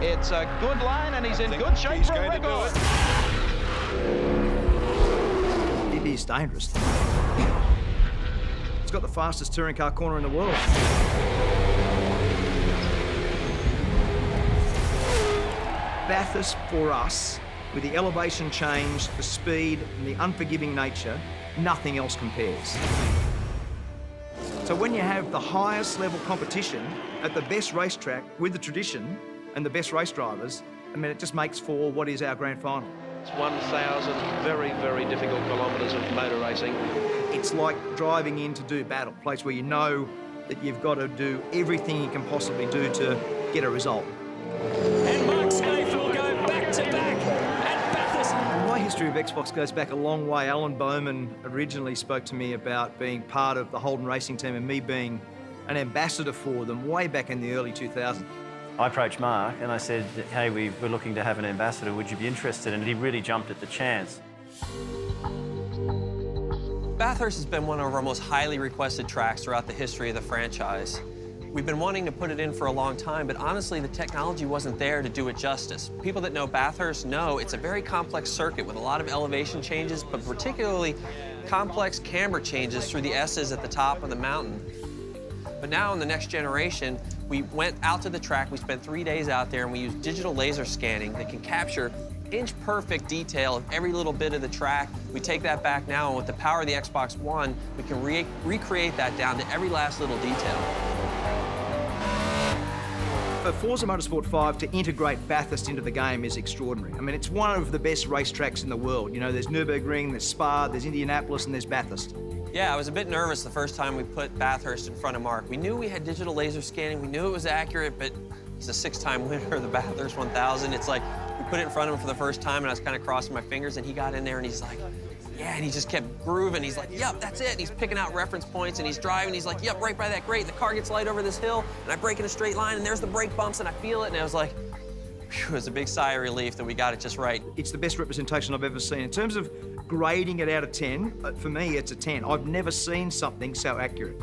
It's a good line, and he's in good shape for a record. It is dangerous. It's got the fastest touring car corner in the world. Bathurst, for us, with the elevation change, the speed, and the unforgiving nature, nothing else compares. So when you have the highest level competition at the best racetrack with the tradition and the best race drivers, I mean, it just makes for what is our grand final. It's 1,000 very, very difficult kilometres of motor racing. It's like driving in to do battle, a place where you know that you've got to do everything you can possibly do to get a result. And Mark Skaife will go back-to-back at Bathurst. My history of Xbox goes back a long way. Alan Bowman originally spoke to me about being part of the Holden racing team and me being an ambassador for them way back in the early 2000s. I approached Mark and I said, hey, we're looking to have an ambassador, would you be interested? And he really jumped at the chance. Bathurst has been one of our most highly requested tracks throughout the history of the franchise. We've been wanting to put it in for a long time, but honestly, the technology wasn't there to do it justice. People that know Bathurst know it's a very complex circuit with a lot of elevation changes, but particularly complex camber changes through the S's at the top of the mountain. But now in the next generation, we went out to the track, we spent 3 days out there, and we used digital laser scanning that can capture inch-perfect detail of every little bit of the track. We take that back now, and with the power of the Xbox One, we can recreate that down to every last little detail. For Forza Motorsport 5 to integrate Bathurst into the game is extraordinary. I mean, it's one of the best racetracks in the world. You know, there's Nürburgring, there's Spa, there's Indianapolis, and there's Bathurst. Yeah, I was a bit nervous the first time we put Bathurst in front of Mark. We knew we had digital laser scanning, we knew it was accurate, but he's a 6-time winner of the Bathurst 1000. It's like, we put it in front of him for the first time, and I was kind of crossing my fingers, and he got in there, and he's like, yeah, and he just kept grooving. He's like, yep, that's it. And he's picking out reference points, and he's driving. He's like, yep, right by that grate. And the car gets light over this hill, and I brake in a straight line, and there's the brake bumps, and I feel it. And I was like, phew, it was a big sigh of relief that we got it just right. It's the best representation I've ever seen. In terms of grading it out of 10, for me, it's a 10. I've never seen something so accurate.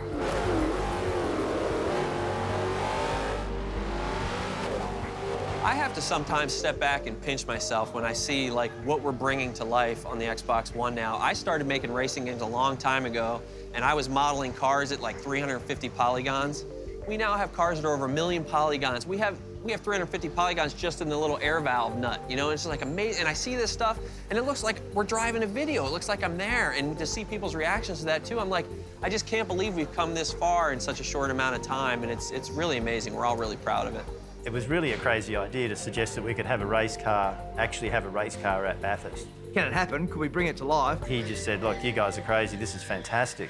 I have to sometimes step back and pinch myself when I see like what we're bringing to life on the Xbox One now. I started making racing games a long time ago, and I was modeling cars at like 350 polygons. We now have cars that are over 1 million polygons. We have 350 polygons just in the little air valve nut, you know? It's just like amazing. And I see this stuff, and it looks like we're driving a video. It looks like I'm there. And to see people's reactions to that, too, I'm like, I just can't believe we've come this far in such a short amount of time, and it's really amazing. We're all really proud of it. It was really a crazy idea to suggest that we could have a race car, actually have a race car at Bathurst. Can it happen? Could we bring it to life? He just said, look, you guys are crazy. This is fantastic.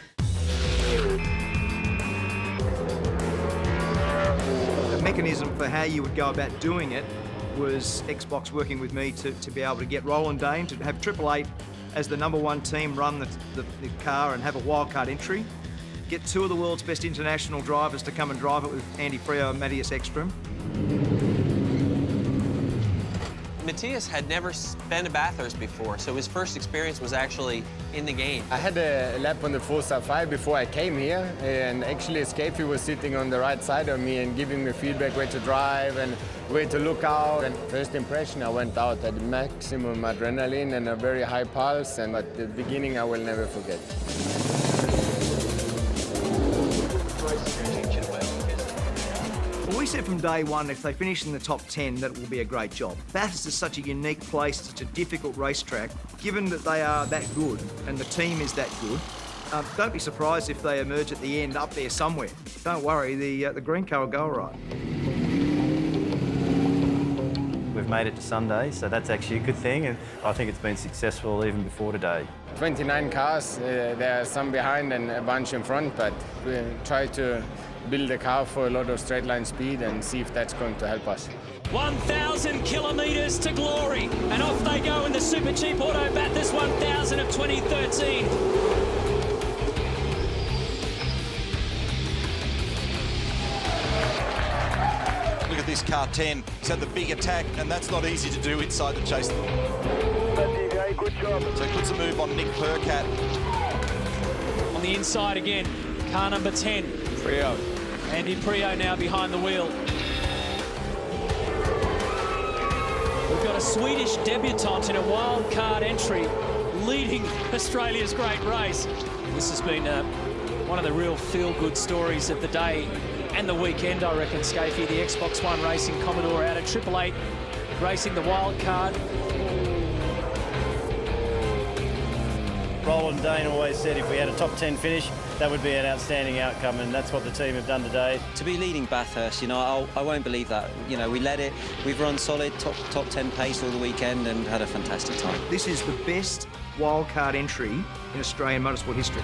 The mechanism for how you would go about doing it was Xbox working with me to be able to get Roland Dane to have 888 as the #1 team run the car and have a wildcard entry. Get 2 of the world's best international drivers to come and drive it with Andy Freo and Matthias Ekström. Matthias had never been to Bathurst before, so his first experience was actually in the game. I had a lap on the Forza 5 before I came here, and actually Skaife was sitting on the right side of me and giving me feedback where to drive and where to look out. And first impression, I went out at maximum adrenaline and a very high pulse, and at the beginning I will never forget. Well, we said from day one, if they finish in the top 10, that it will be a great job. Bathurst is such a unique place, such a difficult racetrack. Given that they are that good and the team is that good, don't be surprised if they emerge at the end up there somewhere. Don't worry, the green car will go all right. We've made it to Sunday, so that's actually a good thing, and I think it's been successful even before today. 29 cars, there are some behind and a bunch in front, but we try to build a car for a lot of straight line speed and see if that's going to help us. 1,000 kilometres to glory, and off they go in the super cheap Auto Bathurst 1000 of 2013. Look at this car 10. It's had the big attack, and that's not easy to do inside the chase. Good job. So it puts a move on Nick Percat. On the inside again, car number 10. Freo. Andy Freo now behind the wheel. got a Swedish debutant in a wild card entry leading Australia's great race. This has been one of the real feel-good stories of the day and the weekend, I reckon, Scafey. The Xbox One Racing Commodore out at 888, racing the wild card. Roland Dane always said if we had a top 10 finish, that would be an outstanding outcome, and that's what the team have done today. To be leading Bathurst, you know, I won't believe that. You know, we led it, we've run solid, top 10 pace all the weekend and had a fantastic time. This is the best wildcard entry in Australian motorsport history.